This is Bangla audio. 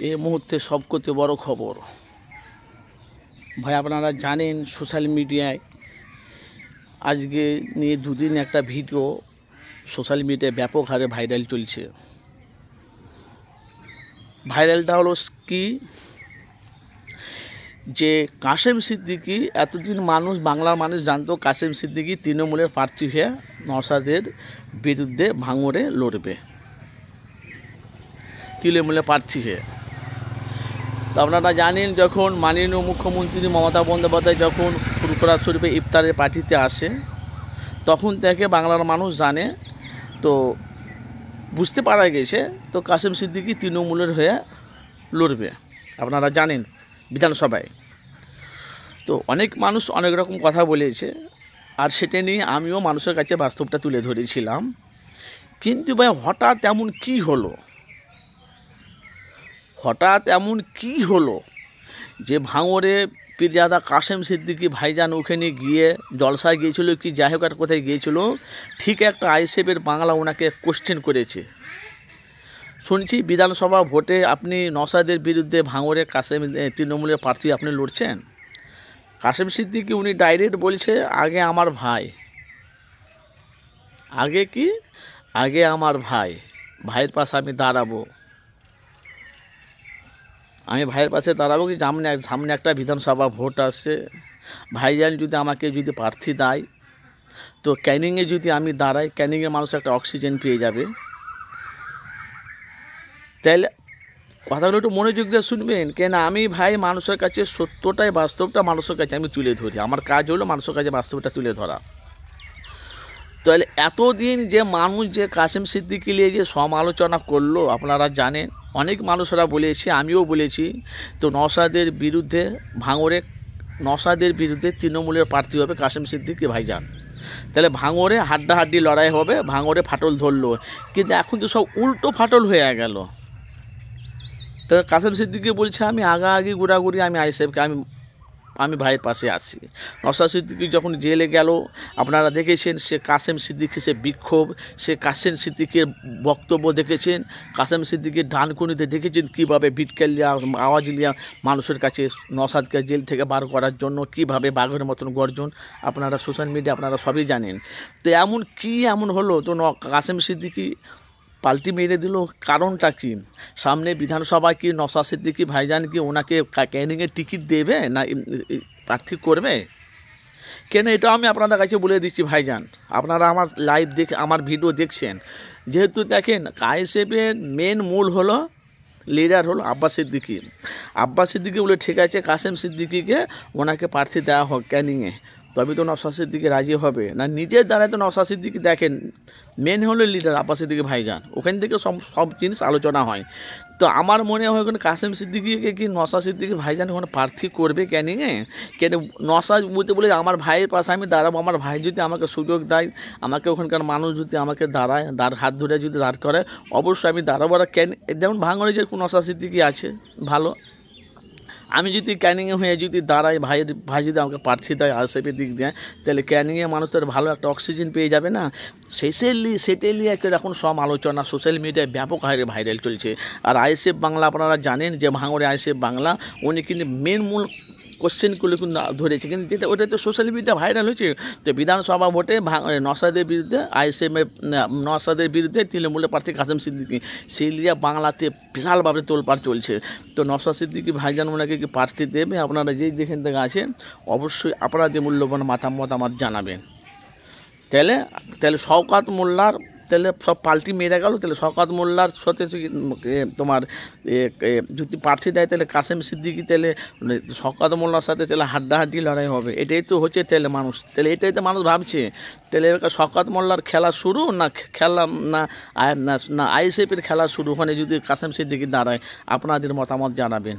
এই মুহূর্তে সবথেকে বড় খবর ভাই, আপনারা জানেন সোশ্যাল মিডিয়ায় আজকে নিয়ে দুদিন একটা ভিডিও সোশ্যাল মিডিয়ায় ব্যাপক হারে ভাইরাল চলছে। ভাইরালটা হলো কি, যে কাশেম সিদ্দিকী, এতদিন বাংলার মানুষ জানতো কাশেম সিদ্দিকী তৃণমূলের প্রার্থী হয়ে নওশাদের বিরুদ্ধে ভাঙড়ে লড়বে, তৃণমূলের প্রার্থী হয়ে। তো আপনারা জানেন, যখন মাননীয় মুখ্যমন্ত্রী মমতা বন্দ্যোপাধ্যায় যখন ফুরফুরা শরীফে ইফতারের পার্টিতে আসে, তখন থেকে বাংলার মানুষ জানে, তো বুঝতে পারা গেছে তো কাশেম সিদ্দিকী তৃণমূলের হয়ে লড়বে। আপনারা জানেন বিধানসভায় তো অনেক মানুষ অনেক রকম কথা বলেছে, আর সেটা নিয়ে আমিও মানুষের কাছে বাস্তবটা তুলে ধরেছিলাম। কিন্তু ভাই হঠাৎ এমন কি হলো যে ভাঙড়ে পীরজাদা কাশেম সিদ্দিকী ভাইজান ওখানে গিয়ে জলসায় গিয়েছিল কি যাই হোক আর কোথায় গিয়েছিল, ঠিক একটা আইএসএফের বাংলা ওনাকে কোশ্চেন করেছে। শুনছি বিধানসভা ভোটে আপনি নওশাদের বিরুদ্ধে ভাঙড়ে কাশেম তৃণমূলের প্রার্থী আপনি লড়ছেন। কাশেম সিদ্দিকী উনি ডাইরেক্ট বলছে, আগে আমার ভাই, আগে আমার ভাইয়ের পাশে আমি দাঁড়াবো, ভাইয়ের পাশে দাঁড়াবো কি সামনে একটা বিধানসভা ভোট আসছে, ভাইজান আমাকে যদি প্রার্থী দেয় তো ক্যানিংয়ে যদি আমি দাঁড়াই, ক্যানিংয়ের মানুষ একটা অক্সিজেন পেয়ে যাবে। তাইলে কথাগুলো একটু মনোযোগ দিয়ে শুনবেন, কেন আমি ভাই মানুষের কাছে সত্যটাই বাস্তবটা মানুষের কাছে আমি তুলে ধরি। আমার কাজ হলো মানুষের কাছে বাস্তবটা তুলে ধরা। তাহলে এতদিন যে মানুষ যে কাশেম সিদ্দিকী নিয়ে যে সমালোচনা করলো, আপনারা জানেন অনেক মানুষরা বলেছে, আমিও বলেছি, তো নওশাদের বিরুদ্ধে ভাঙড়ে তৃণমূলের প্রার্থী হবে কাশেম সিদ্দিকী ভাইজান। তাহলে ভাঙড়ে হাড্ডাহাড্ডি লড়াই হবে, ভাঙড়ে ফাটল ধরলো। কিন্তু এখন তো সব উল্টো ফাটল হয়ে গেল। তাহলে কাশেম সিদ্দিকী বলছে আমি আগাআগি ঘোরাঘুরি, আমি আইএসএফকে আমি ভাইয়ের পাশে আছি। নওশাদ সিদ্দিকী যখন জেলে গেল, আপনারা দেখেছেন সে কাশেম সিদ্দিকী সে বিক্ষোভ, সে কাশেম সিদ্দিকীর বক্তব্য দেখেছেন, কাশেম সিদ্দিকীর ডানকুনিতে দেখেছেন কীভাবে বিটকেল আওয়াজ লিয়া মানুষের কাছে নওশাদকে জেল থেকে বার করার জন্য কীভাবে বাঘের মতন গর্জন, আপনারা সোশ্যাল মিডিয়া আপনারা সবই জানেন। তো এমন হলো, তো কাশেম সিদ্দিকী পাল্টি মেরে দিল। কারণটা কি, সামনে বিধানসভায় কি নওশাদ সিদ্দিকী ভাইজান কি ওনাকে ক্যানিংয়ের টিকিট দেবে না প্রার্থী করবে? কেন এটা আমি আপনাদের কাছে বলে দিচ্ছি ভাইজান, আপনারা আমার লাইভ আমার ভিডিও দেখছেন, যেহেতু দেখেন আইএসএফের মেন মূল হলো লিডার হলো আব্বাস সিদ্দিকী বলে ঠিক আছে কাশেম সিদ্দিকীকে ওনাকে প্রার্থী দেওয়া হোক ক্যানিংয়ে, তবে তো নওশাদ সিদ্দিকী রাজি হবে না। নিজের দ্বারাই তো নওশাদ সিদ্দিকী দেখেন মেন হলো লিডার আব্বাস সিদ্দিকী ভাইজান, ওখান থেকে সব জিনিস আলোচনা হয়। তো আমার মনে হয় কাশেম সিদ্দিকীকে কি নওশাদ সিদ্দিকী ভাইজান ওখানে প্রার্থী করবে ক্যানিংয়ে? কেন নওশাদ বলে আমার ভাইয়ের পাশে আমি দাঁড়াবো, আমার ভাই যদি আমাকে সুযোগ দেয়, আমাকে ওখানকার মানুষ যদি আমাকে হাত ধরে যদি দাঁড় করে, অবশ্যই আমি দাঁড়াবো। আর যেমন ভাঙড়ে যে নওশাদ সিদ্দিকী আছে ভালো, আমি যদি ক্যানিংয়ে হয়ে যদি দাঁড়াই, ভাই যদি আমাকে প্রার্থী দেয় আইএসএফের দিক দিয়ে, তাহলে ক্যানিংয়ে মানুষ তার ভালো একটা অক্সিজেন পেয়ে যাবে না। সেটাই নিয়ে এখন সব আলোচনা সোশ্যাল মিডিয়ায় ব্যাপক হারে ভাইরাল চলছে। আর আইএসএফ বাংলা আপনারা জানেন যে ভাঙড়ে আইএসএফ বাংলা উনি কিন্তু মূল কোশ্চেনগুলো কিন্তু ধরেছে, কিন্তু যেটা ওটা তো সোশ্যাল মিডিয়া ভাইরাল হয়েছে। তো বিধানসভা ভোটে নওশাদের বিরুদ্ধে তৃণমূলের প্রার্থী কাশেম সিদ্দিকী, সেই লিয়া বাংলাতে বিশালভাবে তোলপাড় চলছে। তো নওশাদ সিদ্দিকী ভাইজান ওনাকে কি প্রার্থী দেবে? আপনারা যেই যেখান থেকে আছেন অবশ্যই আপনাদের মূল্যবান মতামত জানাবেন। তাহলে শওকত মোল্লার সব পাল্টি মেরে গেল। তাহলে শওকত মোল্লার সাথে তোমার যদি প্রার্থী দেয়, তাহলে কাশেম সিদ্দিকী, তাহলে শওকত মোল্লার সাথে তাহলে হাড্ডাহাড্ডি লড়াই হবে। এটাই তো হচ্ছে এটাই তো মানুষ ভাবছে। তাহলে শওকত মোল্লার খেলা শুরু না আইএসএফের খেলা শুরু, ওখানে যদি কাশেম সিদ্দিকী দাঁড়ায়, আপনাদের মতামত জানাবেন।